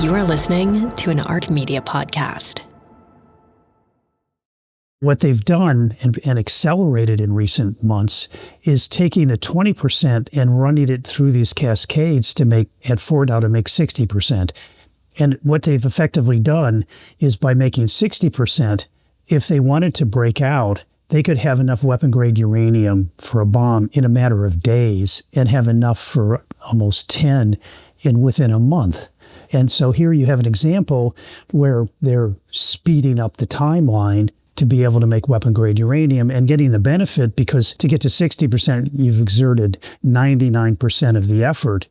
You are listening to an Ark Media podcast. What they've done and accelerated in recent months is taking the 20% and running it through these cascades to make, at Fordo, to make 60%. And what they've effectively done is by making 60%, if they wanted to break out, they could have enough weapon-grade uranium for a bomb in a matter of days and have enough for almost 10 within a month. And so here you have an example where they're speeding up the timeline to be able to make weapon-grade uranium and getting the benefit, because to get to 60%, you've exerted 99% of the effort.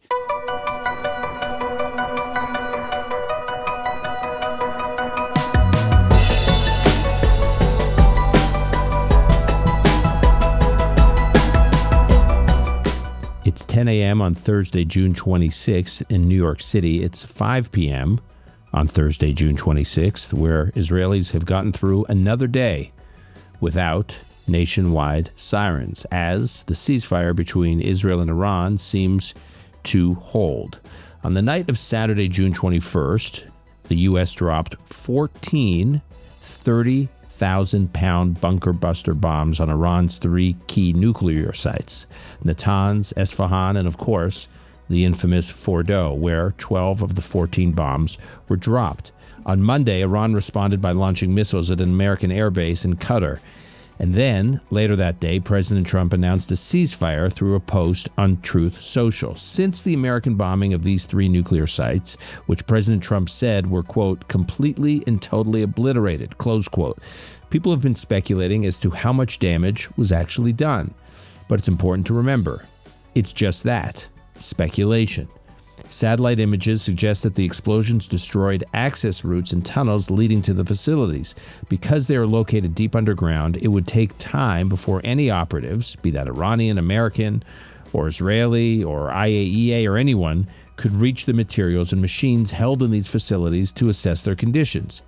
It's 10 a.m. on Thursday, June 26th in New York City. It's 5 p.m. on Thursday, June 26th, where Israelis have gotten through another day without nationwide sirens, as the ceasefire between Israel and Iran seems to hold. On the night of Saturday, June 21st, the U.S. dropped 14 30,000-pound bunker buster bombs on Iran's three key nuclear sites, Natanz, Esfahan, and of course, the infamous Fordo, where 12 of the 14 bombs were dropped. On Monday, Iran responded by launching missiles at an American airbase in Qatar. And then, later that day, President Trump announced a ceasefire through a post on Truth Social. Since the American bombing of these three nuclear sites, which President Trump said were, quote, completely and totally obliterated, close quote, people have been speculating as to how much damage was actually done. But it's important to remember, it's just that, speculation. Satellite images suggest that the explosions destroyed access routes and tunnels leading to the facilities. Because they are located deep underground, it would take time before any operatives, be that Iranian, American, or Israeli, or IAEA, or anyone, could reach the materials and machines held in these facilities to assess their conditions.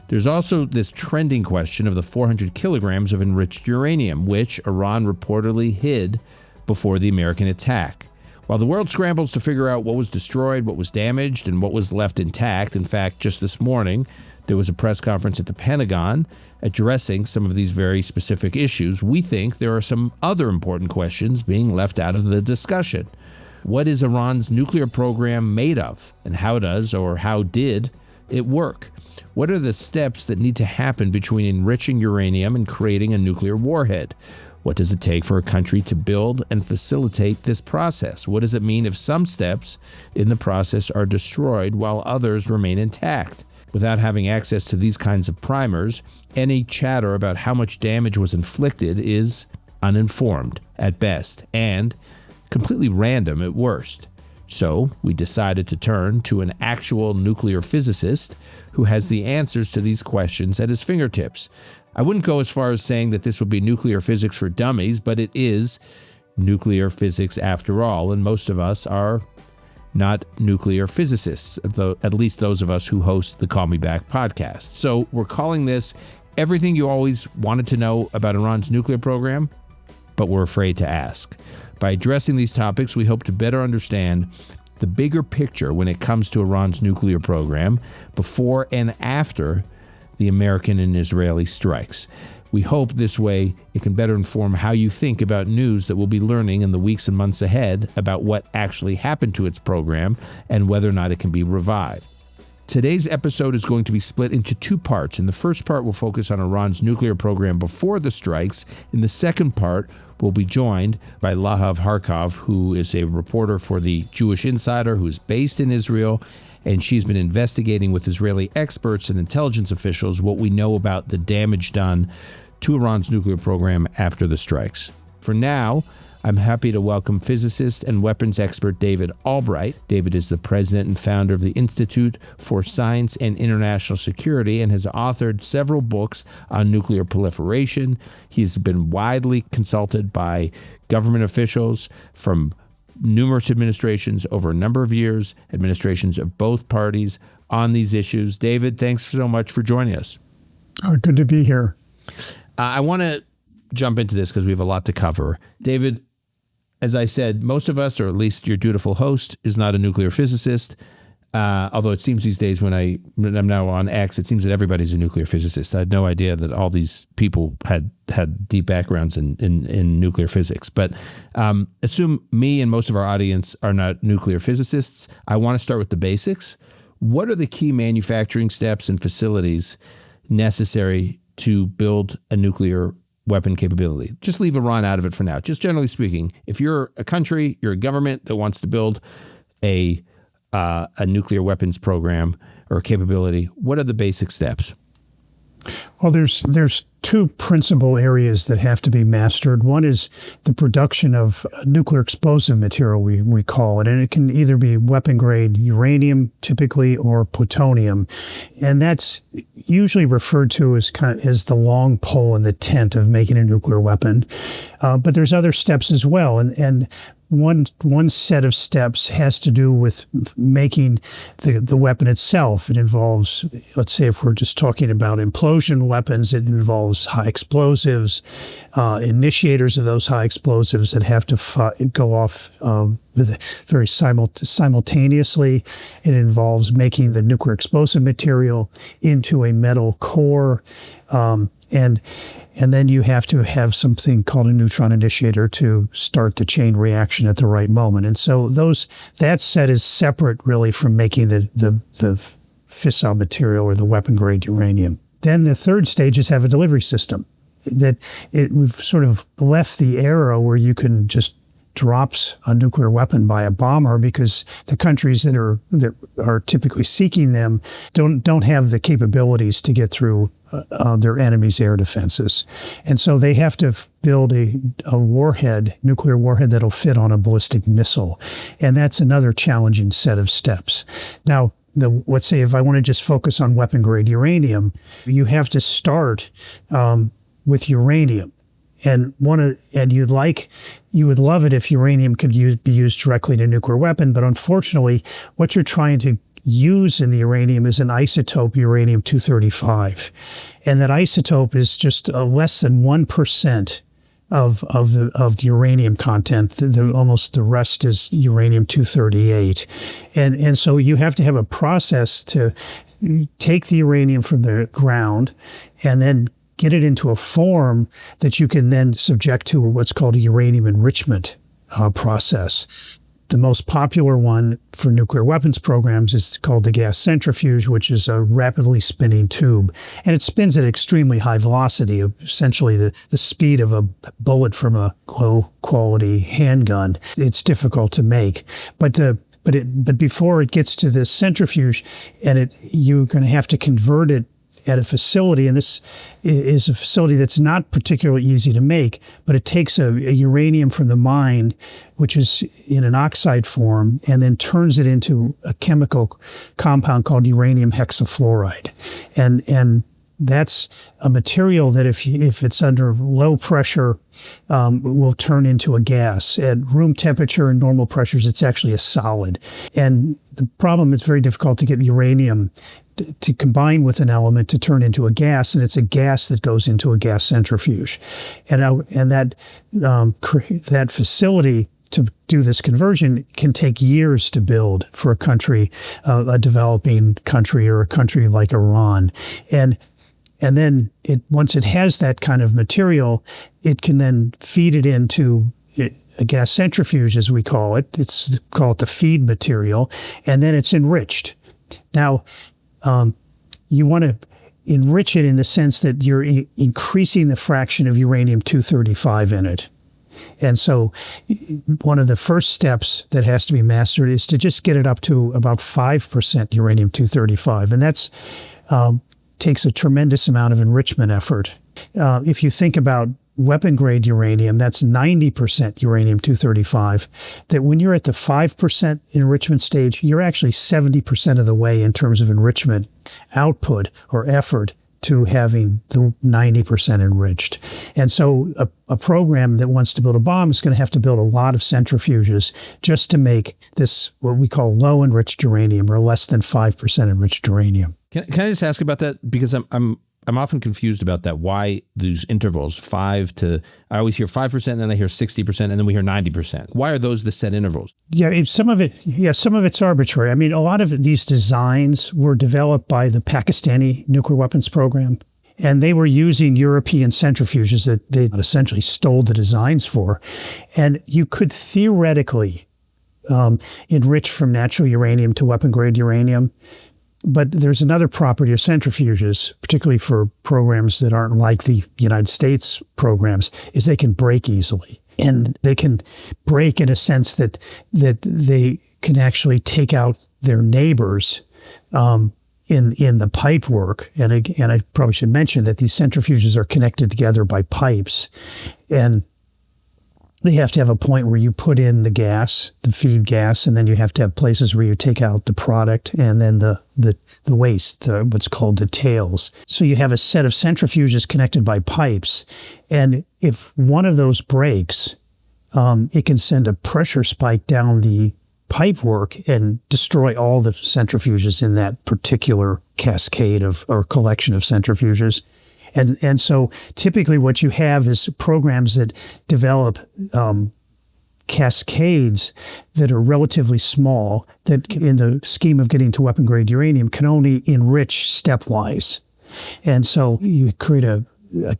There's also this trending question of the 400 kilograms of enriched uranium, which Iran reportedly hid before the American attack. While the world scrambles to figure out what was destroyed, what was damaged, and what was left intact, in fact, just this morning, there was a press conference at the Pentagon addressing some of these very specific issues. We think there are some other important questions being left out of the discussion. What is Iran's nuclear program made of? And how does, or how did, it work? What are the steps that need to happen between enriching uranium and creating a nuclear warhead? What does it take for a country to build and facilitate this process? What does it mean if some steps in the process are destroyed while others remain intact? Without having access to these kinds of primers, any chatter about how much damage was inflicted is uninformed at best and completely random at worst. So we decided to turn to an actual nuclear physicist who has the answers to these questions at his fingertips. I wouldn't go as far as saying that this would be nuclear physics for dummies, but it is nuclear physics after all, and most of us are not nuclear physicists, though, at least those of us who host the Call Me Back podcast. So we're calling this Everything You Always Wanted to Know About Iran's Nuclear Program, but we're afraid to ask. By addressing these topics, we hope to better understand the bigger picture when it comes to Iran's nuclear program before and after the American and Israeli strikes. We hope this way it can better inform how you think about news that we'll be learning in the weeks and months ahead about what actually happened to its program and whether or not it can be revived. Today's episode is going to be split into two parts. In the first part, we'll focus on Iran's nuclear program before the strikes. In the second part, we'll be joined by Lahav Harkov, who is a reporter for the Jewish Insider, who is based in Israel, and she's been investigating with Israeli experts and intelligence officials what we know about the damage done to Iran's nuclear program after the strikes. For now, I'm happy to welcome physicist and weapons expert David Albright. David is the president and founder of the Institute for Science and International Security and has authored several books on nuclear proliferation. He's been widely consulted by government officials from numerous administrations over a number of years, administrations of both parties on these issues. David, thanks so much for joining us. Oh, good to be here. I want to jump into this because we have a lot to cover. David, as I said, most of us, or at least your dutiful host, is not a nuclear physicist. Although it seems these days when I'm now on X, it seems that everybody's a nuclear physicist. I had no idea that all these people had deep backgrounds in nuclear physics. But assume me and most of our audience are not nuclear physicists. I want to start with the basics. What are the key manufacturing steps and facilities necessary to build a nuclear weapon capability? Just leave Iran out of it for now. Just generally speaking, if you're a country, you're a government that wants to build a nuclear weapons program or capability, what are the basic steps? Well, there's two principal areas that have to be mastered. One is the production of nuclear explosive material, we call it, and it can either be weapon-grade uranium, typically, or plutonium. And that's usually referred to as as the long pole in the tent of making a nuclear weapon. But there's other steps as well, and one set of steps has to do with making the weapon itself. It involves, let's say if we're just talking about implosion weapons, it involves high explosives, initiators of those high explosives that have to go off very simultaneously. It involves making the nuclear explosive material into a metal core, and then you have to have something called a neutron initiator to start the chain reaction at the right moment. And so that set is separate really from making the fissile material or the weapon-grade uranium. Then the third stage is have a delivery system. We've sort of left the era where you can just drop a nuclear weapon by a bomber because the countries that are typically seeking them don't have the capabilities to get through their enemy's air defenses. And so they have to build a nuclear warhead that'll fit on a ballistic missile. And that's another challenging set of steps. Now, let's say if I want to just focus on weapon-grade uranium, you have to start with uranium. And you would love it if uranium could be used directly in a nuclear weapon, but unfortunately, what you're trying to use in the uranium is an isotope, uranium-235. And that isotope is just less than 1% of the uranium content. Almost the rest is uranium-238. And so you have to have a process to take the uranium from the ground and then get it into a form that you can then subject to what's called a uranium enrichment process. The most popular one for nuclear weapons programs is called the gas centrifuge, which is a rapidly spinning tube. And it spins at extremely high velocity, essentially the speed of a bullet from a low-quality handgun. It's difficult to make. But before it gets to the centrifuge, you're going to have to convert it at a facility, and this is a facility that's not particularly easy to make, but it takes a uranium from the mine, which is in an oxide form, and then turns it into a chemical compound called uranium hexafluoride. And that's a material that if it's under low pressure, will turn into a gas. At room temperature and normal pressures, it's actually a solid. And the problem, it's very difficult to get uranium to combine with an element to turn into a gas, and it's a gas that goes into a gas centrifuge. And that facility to do this conversion can take years to build for a country, a developing country or a country like Iran. And then once it has that kind of material, it can then feed it into a gas centrifuge, as we call it. It's called the feed material, and then it's enriched. Now, you want to enrich it in the sense that you're increasing the fraction of uranium-235 in it. And so one of the first steps that has to be mastered is to just get it up to about 5% uranium-235. And that's takes a tremendous amount of enrichment effort. If you think about weapon-grade uranium, that's 90% uranium-235, that when you're at the 5% enrichment stage, you're actually 70% of the way in terms of enrichment output or effort to having the 90% enriched. And so a program that wants to build a bomb is going to have to build a lot of centrifuges just to make this what we call low enriched uranium, or less than 5% enriched uranium. Can I just ask about that? Because I'm I'm often confused about that. Why these intervals, I always hear 5%, and then I hear 60%, and then we hear 90%. Why are those the set intervals? Yeah, some of it's arbitrary. I mean, a lot of these designs were developed by the Pakistani nuclear weapons program, and they were using European centrifuges that they essentially stole the designs for. And you could theoretically enrich from natural uranium to weapon-grade uranium. But there's another property of centrifuges, particularly for programs that aren't like the United States programs, is they can break easily. And they can break in a sense that they can actually take out their neighbors in the pipe work. And I probably should mention that these centrifuges are connected together by pipes. And they have to have a point where you put in the gas, the feed gas, and then you have to have places where you take out the product and then the waste, what's called the tails. So you have a set of centrifuges connected by pipes. And if one of those breaks, it can send a pressure spike down the pipework and destroy all the centrifuges in that particular cascade or collection of centrifuges. And so typically what you have is programs that develop cascades that are relatively small, that in the scheme of getting to weapon-grade uranium can only enrich stepwise. And so you create a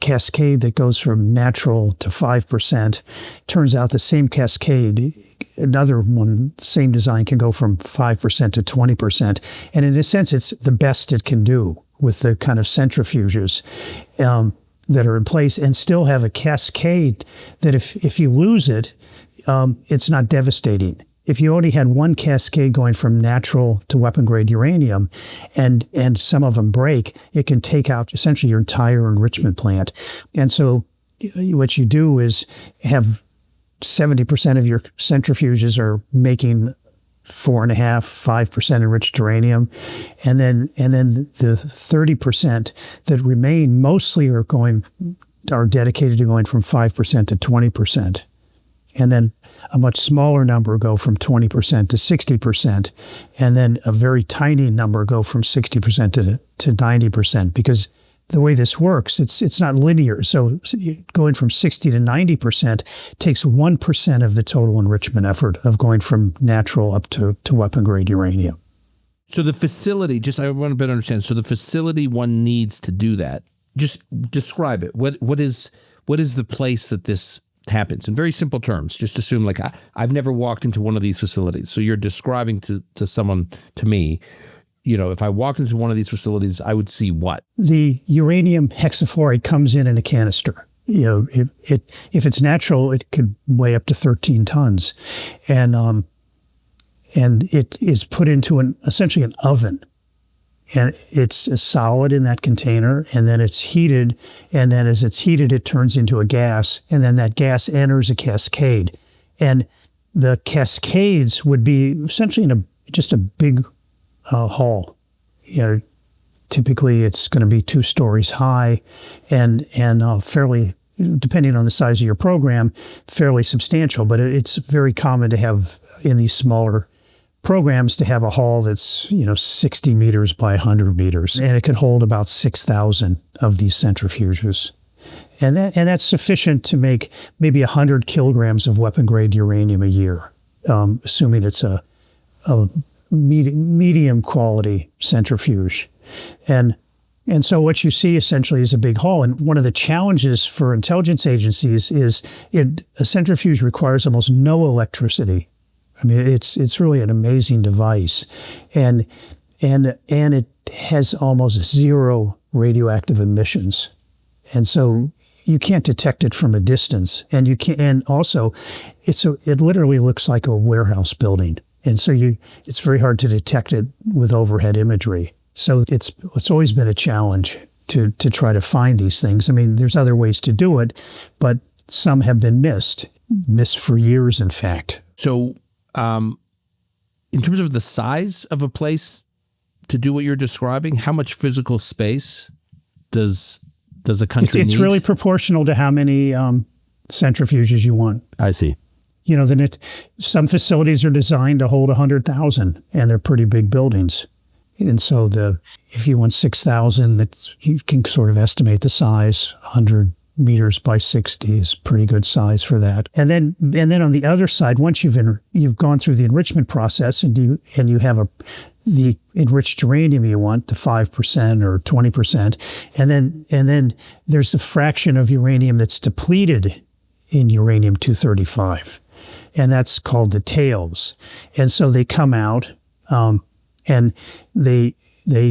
cascade that goes from natural to 5%. Turns out the same cascade, another one, same design, can go from 5% to 20%. And in a sense, it's the best it can do with the kind of centrifuges that are in place, and still have a cascade that if you lose it, it's not devastating. If you only had one cascade going from natural to weapon-grade uranium and some of them break, it can take out essentially your entire enrichment plant. And so what you do is have 70% of your centrifuges are making 4.5-5% enriched uranium, and then the 30% that remain mostly are dedicated to going from 5% to 20%, and then a much smaller number go from 20% to 60%, and then a very tiny number go from 60% to 90%, because the way this works, it's not linear. So going from 60 to 90% takes 1% of the total enrichment effort of going from natural up to weapon-grade uranium. So the facility, I want to better understand. So the facility one needs to do that. Just describe it. What is the place that this happens? In very simple terms, just assume I've never walked into one of these facilities. So you're describing to someone, to me, if I walked into one of these facilities, I would see what? The uranium hexafluoride comes in a canister. If it's natural, it could weigh up to 13 tons. And it is put into essentially an oven. And it's a solid in that container, and then it's heated. And then as it's heated, it turns into a gas. And then that gas enters a cascade. And the cascades would be essentially in just a big hall. Typically it's going to be 2 stories high and fairly, depending on the size of your program, fairly substantial. But it's very common to have, in these smaller programs, to have a hall that's 60 meters by 100 meters, and it could hold about 6,000 of these centrifuges. And that's sufficient to make maybe 100 kilograms of weapon-grade uranium a year, assuming it's a medium quality centrifuge. And so what you see essentially is a big hall. And one of the challenges for intelligence agencies is a centrifuge requires almost no electricity. I mean, it's really an amazing device. And it has almost zero radioactive emissions. And so you can't detect it from a distance. And also it literally looks like a warehouse building. And so it's very hard to detect it with overhead imagery. So it's always been a challenge to try to find these things. I mean, there's other ways to do it, but some have been missed for years, in fact. So in terms of the size of a place to do what you're describing, how much physical space does a country need? It's really proportional to how many centrifuges you want. I see. Some facilities are designed to hold 100,000, and they're pretty big buildings. And so if you want 6,000, you can sort of estimate the size. 100 meters by 60 is pretty good size for that. And then on the other side, once you've gone through the enrichment process and you have the enriched uranium you want, the 5% or 20%, and then there's a fraction of uranium that's depleted in uranium-235, and that's called the tails. And so they come out, and they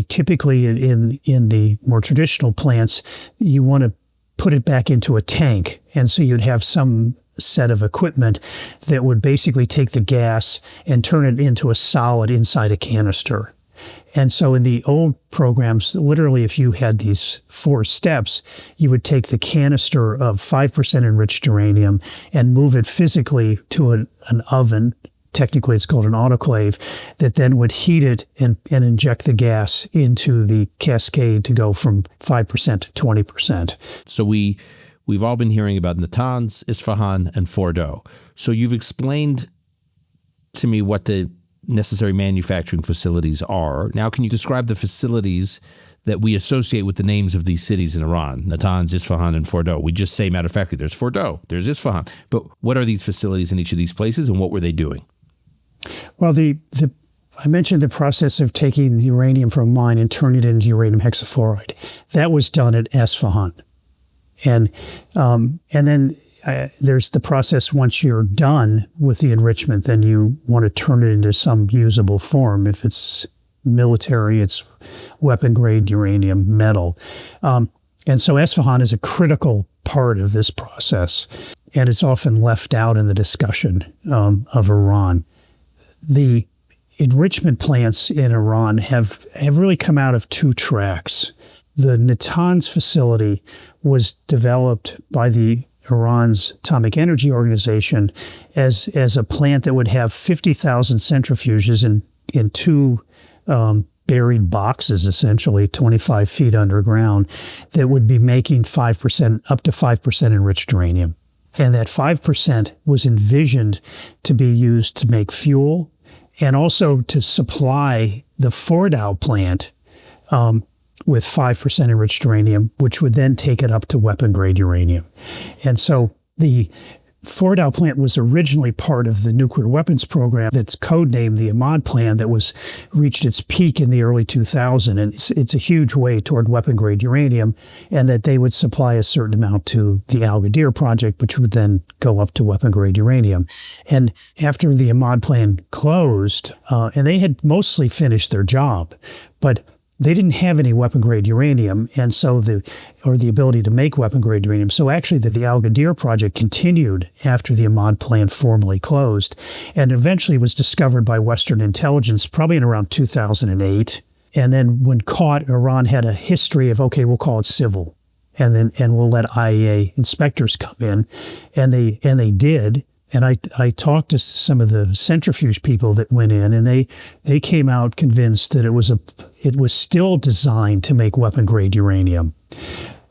typically in the more traditional plants, you want to put it back into a tank. And so you'd have some set of equipment that would basically take the gas and turn it into a solid inside a canister. And so in the old programs, literally if you had these 4 steps, you would take the canister of 5% enriched uranium and move it physically to an oven. Technically, it's called an autoclave, that then would heat it and inject the gas into the cascade to go from 5% to 20%. So we've all been hearing about Natanz, Esfahan, and Fordo. So you've explained to me what the necessary manufacturing facilities are. Now, can you describe the facilities that we associate with the names of these cities in Iran, Natanz, Esfahan, and Fordo? We just say, matter of fact, there's Fordo, there's Esfahan. But what are these facilities in each of these places, and what were they doing? Well, I mentioned the process of taking uranium from a mine and turning it into uranium hexafluoride. That was done at Esfahan. And then there's the process once you're done with the enrichment, then you want to turn it into some usable form. If it's military, it's weapon-grade uranium metal. And so Esfahan is a critical part of this process, and it's often left out in the discussion of Iran. The enrichment plants in Iran have really come out of 2 tracks. The Natanz facility was developed by the Iran's Atomic Energy Organization as a plant that would have 50,000 centrifuges in 2 buried boxes, essentially 25 feet underground, that would be making 5%, up to 5% enriched uranium. And that 5% was envisioned to be used to make fuel and also to supply the Fordo plant with 5% enriched uranium, which would then take it up to weapon-grade uranium. And so the Fordo plant was originally part of the nuclear weapons program that's codenamed the Ahmad Plan, that was reached its peak in the early 2000s. And it's a huge way toward weapon-grade uranium, and that they would supply a certain amount to the Al-Ghadir project, which would then go up to weapon-grade uranium. And after the Ahmad Plan closed, and they had mostly finished their job, but they didn't have any weapon-grade uranium, and so the ability to make weapon-grade uranium. So actually, the Al-Ghadir project continued after the Ahmad Plan formally closed, and eventually was discovered by Western intelligence probably in around 2008. And then when caught, Iran had a history of, okay, we'll call it civil, and we'll let IAEA inspectors come in, and they did. And I talked to some of the centrifuge people that went in, and they came out convinced that it was still designed to make weapon-grade uranium.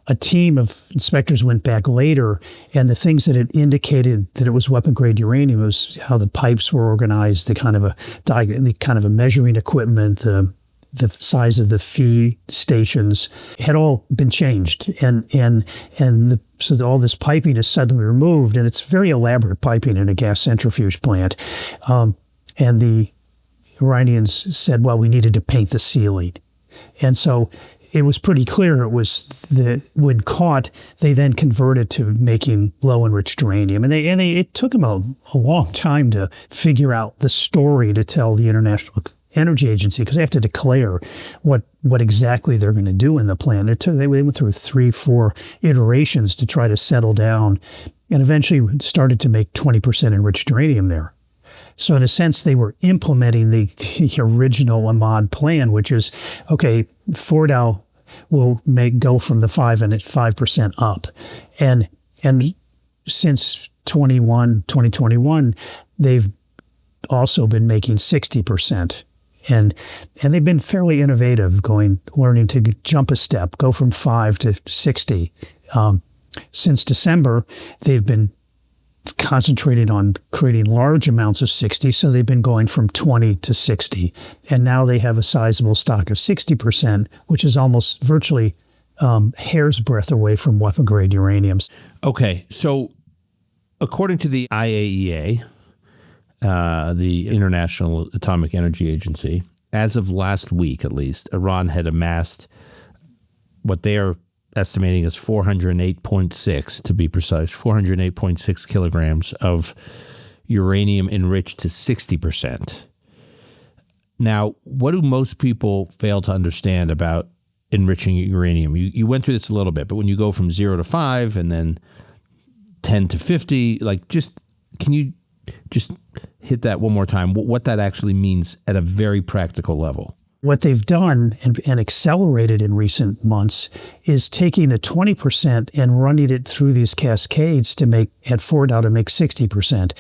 A team of inspectors went back later, and the things that had indicated that it was weapon-grade uranium was how the pipes were organized, the kind of a measuring equipment, the size of the feed stations had all been changed, so all this piping is suddenly removed, and it's very elaborate piping in a gas centrifuge plant. And the Iranians said, well, we needed to paint the ceiling. And so it was pretty clear it was when caught, they then converted to making low enriched uranium. And it took them a long time to figure out the story to tell the International Energy Agency, because they have to declare what exactly they're going to do in the plant. They went through 3-4 iterations to try to settle down, and eventually started to make 20% enriched uranium there. So in a sense, they were implementing the original Ahmad Plan, which is, okay, Fordo will go from the 5% up. And since 2021, they've also been making 60%. And they've been fairly innovative, learning to jump a step, go from 5 to 60. Since December, they've been concentrated on creating large amounts of 60, so they've been going from 20 to 60. And now they have a sizable stock of 60%, which is almost virtually hair's breadth away from weapon-grade uraniums. Okay, so according to the IAEA, the International Atomic Energy Agency, as of last week at least, Iran had amassed what they are estimating as 408.6, to be precise, 408.6 kilograms of uranium enriched to 60%. Now, what do most people fail to understand about enriching uranium? You went through this a little bit, but when you go from 0 to 5 and then 10 to 50, can you just hit that one more time, what that actually means at a very practical level? What they've done and accelerated in recent months is taking the 20% and running it through these cascades to make, at Fordo, to make 60%.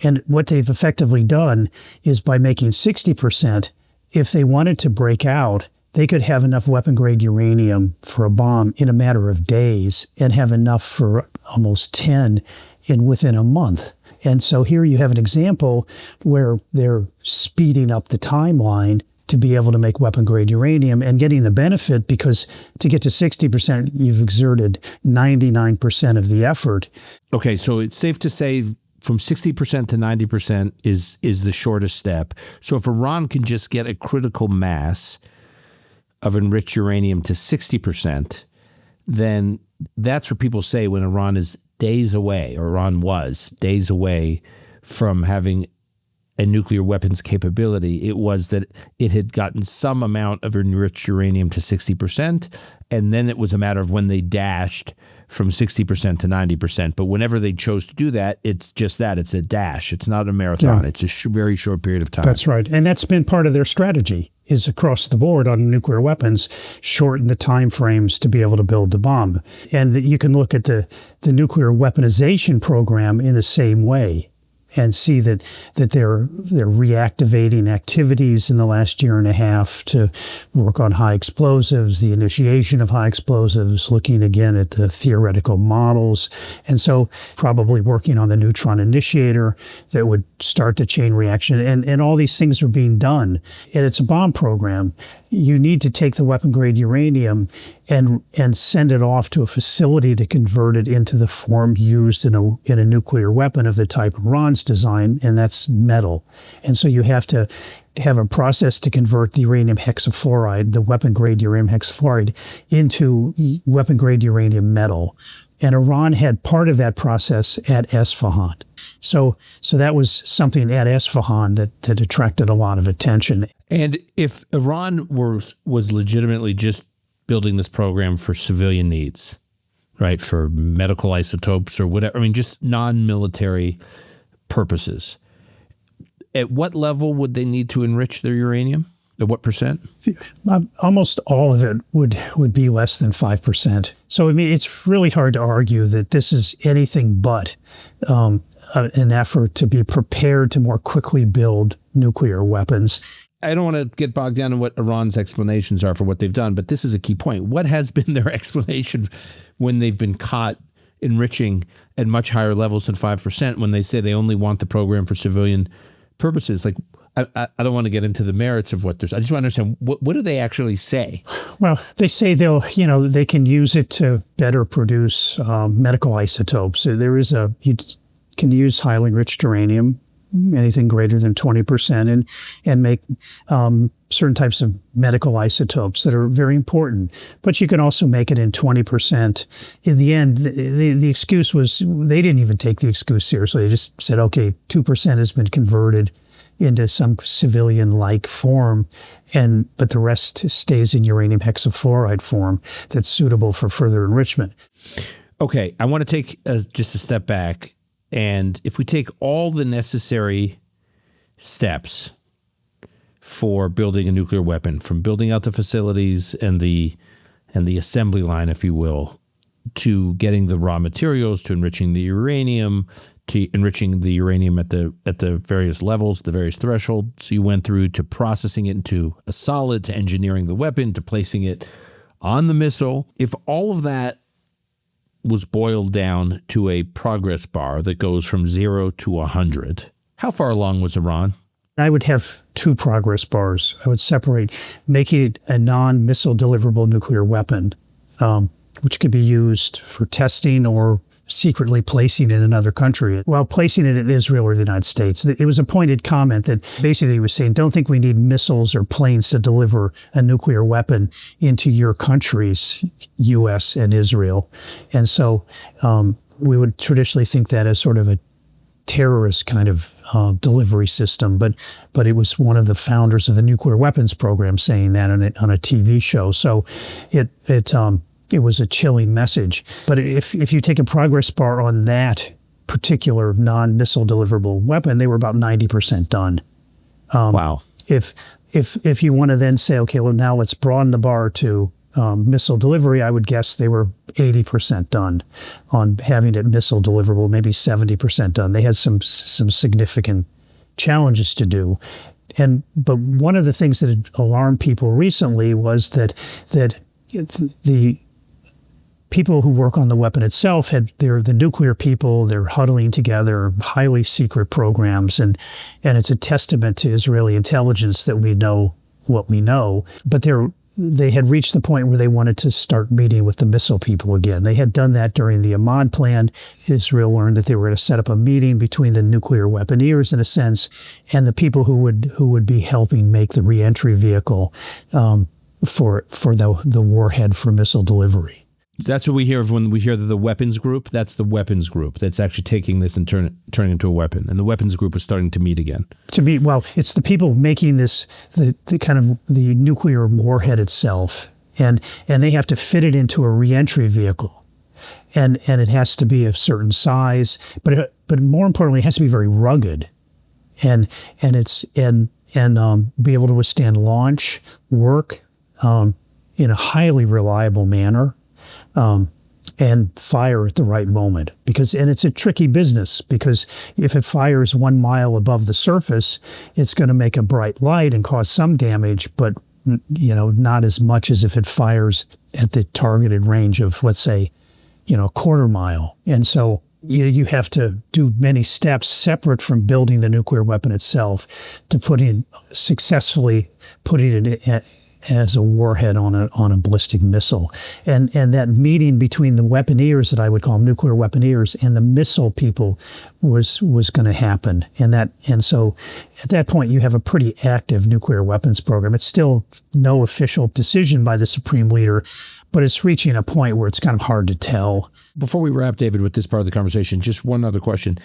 And what they've effectively done is by making 60%, if they wanted to break out, they could have enough weapon-grade uranium for a bomb in a matter of days and have enough for almost 10 within a month. And so here you have an example where they're speeding up the timeline to be able to make weapon-grade uranium and getting the benefit, because to get to 60%, you've exerted 99% of the effort. Okay, so it's safe to say from 60% to 90% is the shortest step. So if Iran can just get a critical mass of enriched uranium to 60%, then that's what people say when Iran is days away, or Iran was days away from having a nuclear weapons capability. It was that it had gotten some amount of enriched uranium to 60%, and then it was a matter of when they dashed from 60% to 90%. But whenever they chose to do that, it's just that. It's a dash. It's not a marathon. Yeah. It's a very short period of time. That's right. And that's been part of their strategy, is across the board on nuclear weapons, shorten the time frames to be able to build the bomb. And you can look at the nuclear weaponization program in the same way and see that they're reactivating activities in the last year and a half to work on high explosives, the initiation of high explosives, looking again at the theoretical models, and so probably working on the neutron initiator that would start the chain reaction. And all these things are being done. And it's a bomb program. You need to take the weapon-grade uranium and send it off to a facility to convert it into the form used in a nuclear weapon of the type Iran's design, and that's metal. And so you have to have a process to convert the uranium hexafluoride, the weapon-grade uranium hexafluoride, into weapon-grade uranium metal. And Iran had part of that process at Esfahan. So that was something at Esfahan that attracted a lot of attention. And if Iran was legitimately just building this program for civilian needs, right, for medical isotopes or whatever, I mean, just non-military purposes, at what level would they need to enrich their uranium? At what percent? Almost all of it would be less than 5%. So, I mean, it's really hard to argue that this is anything but an effort to be prepared to more quickly build nuclear weapons. I don't want to get bogged down in what Iran's explanations are for what they've done, but this is a key point. What has been their explanation when they've been caught enriching at much higher levels than 5% when they say they only want the program for civilian purposes? Like, I don't want to get into the merits of what there's. I just want to understand, what do they actually say? Well, they say they can use it to better produce medical isotopes. So you can use highly enriched uranium, anything greater than 20%, and make certain types of medical isotopes that are very important. But you can also make it in 20%. In the end, the excuse was, they didn't even take the excuse seriously. They just said, okay, 2% has been converted into some civilian-like form, but the rest stays in uranium hexafluoride form that's suitable for further enrichment. Okay, I want to take just a step back. And if we take all the necessary steps for building a nuclear weapon, from building out the facilities and the assembly line, if you will, to getting the raw materials, to enriching the uranium, to enriching the uranium at the various levels, the various thresholds you went through, to processing it into a solid, to engineering the weapon, to placing it on the missile. If all of that was boiled down to a progress bar that goes from 0 to 100. How far along was Iran? I would have two progress bars. I would separate making it a non-missile deliverable nuclear weapon, which could be used for testing or secretly placing it in another country, while placing it in Israel or the United States. It was a pointed comment that basically was saying, don't think we need missiles or planes to deliver a nuclear weapon into your countries, U.S. and Israel. And so we would traditionally think that as sort of a terrorist kind of delivery system, but it was one of the founders of the nuclear weapons program saying that on a TV show. So it was a chilling message. But if you take a progress bar on that particular non-missile deliverable weapon, they were about 90% done. Wow. If you want to then say, okay, well, now let's broaden the bar to missile delivery, I would guess they were 80% done on having it missile deliverable, maybe 70% done. They had some significant challenges to do. But one of the things that had alarmed people recently was that the people who work on the weapon itself they're the nuclear people, they're huddling together, highly secret programs, and it's a testament to Israeli intelligence that we know what we know. But they had reached the point where they wanted to start meeting with the missile people again. They had done that during the Ahmad plan. Israel learned that they were going to set up a meeting between the nuclear weaponeers, in a sense, and the people who would be helping make the reentry vehicle for the warhead for missile delivery. That's what we hear of when we hear the weapons group. That's the weapons group that's actually taking this and turning into a weapon. And the weapons group is starting to meet again. It's the people making this, the kind of the nuclear warhead itself. And they have to fit it into a reentry vehicle. And it has to be of certain size, but more importantly, it has to be very rugged. And be able to withstand launch, work in a highly reliable manner. And fire at the right moment, and it's a tricky business, because if it fires 1 mile above the surface, it's going to make a bright light and cause some damage, but not as much as if it fires at the targeted range of, let's say, a quarter mile. And so you have to do many steps separate from building the nuclear weapon itself to successfully putting it as a warhead on a ballistic missile. And that meeting between the weaponeers, that I would call them nuclear weaponeers, and the missile people was going to happen. And so at that point, you have a pretty active nuclear weapons program. It's still no official decision by the supreme leader, but it's reaching a point where it's kind of hard to tell. Before we wrap, David, with this part of the conversation, just one other question.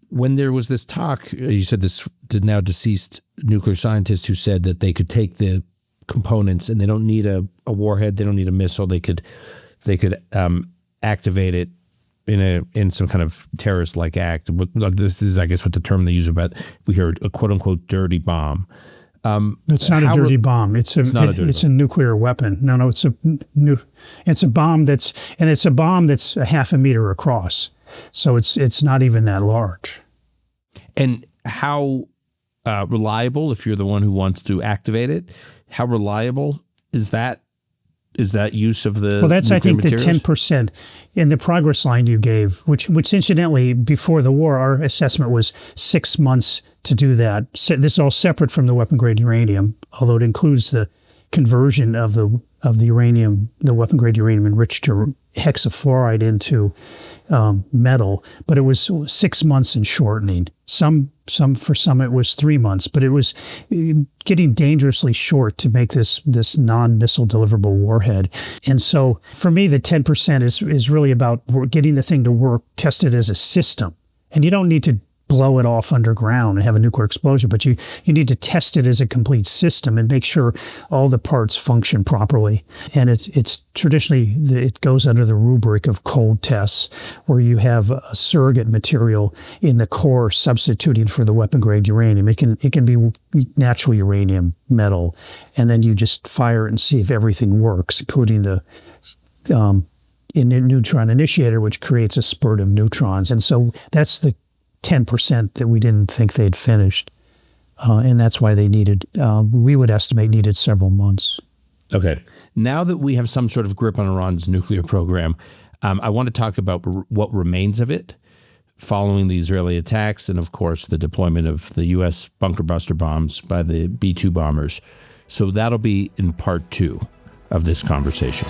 When there was this talk, you said this now deceased nuclear scientist who said that they could take the components and they don't need a warhead, they don't need a missile, they could activate it in some kind of terrorist-like act. This is, I guess, what the term they use about, we hear a quote-unquote dirty bomb. It's not a dirty bomb. It's a nuclear weapon. No, it's a bomb that's a half a meter across. So it's not even that large. And how reliable, if you're the one who wants to activate it, how reliable is that use of the that's, I think, materials? The 10% in the progress line you gave, which incidentally, before the war, our assessment was 6 months to do that. So this is all separate from the weapon-grade uranium, although it includes the conversion of the uranium, the weapon-grade uranium enriched to hexafluoride into metal, but it was 6 months in shortening. For some it was 3 months, but it was getting dangerously short to make this non-missile deliverable warhead. And so for me, the 10% is really about getting the thing to work, tested as a system. And you don't need to blow it off underground and have a nuclear explosion, but you need to test it as a complete system and make sure all the parts function properly. And it's traditionally, it goes under the rubric of cold tests, where you have a surrogate material in the core substituting for the weapon grade uranium. It can be natural uranium metal, and then you just fire it and see if everything works, including the neutron initiator, which creates a spurt of neutrons. And so that's the 10% that we didn't think they'd finished. And that's why they we would estimate needed several months. Okay. Now that we have some sort of grip on Iran's nuclear program, I want to talk about what remains of it following the Israeli attacks and, of course, the deployment of the U.S. bunker buster bombs by the B-2 bombers. So that'll be in part 2 of this conversation.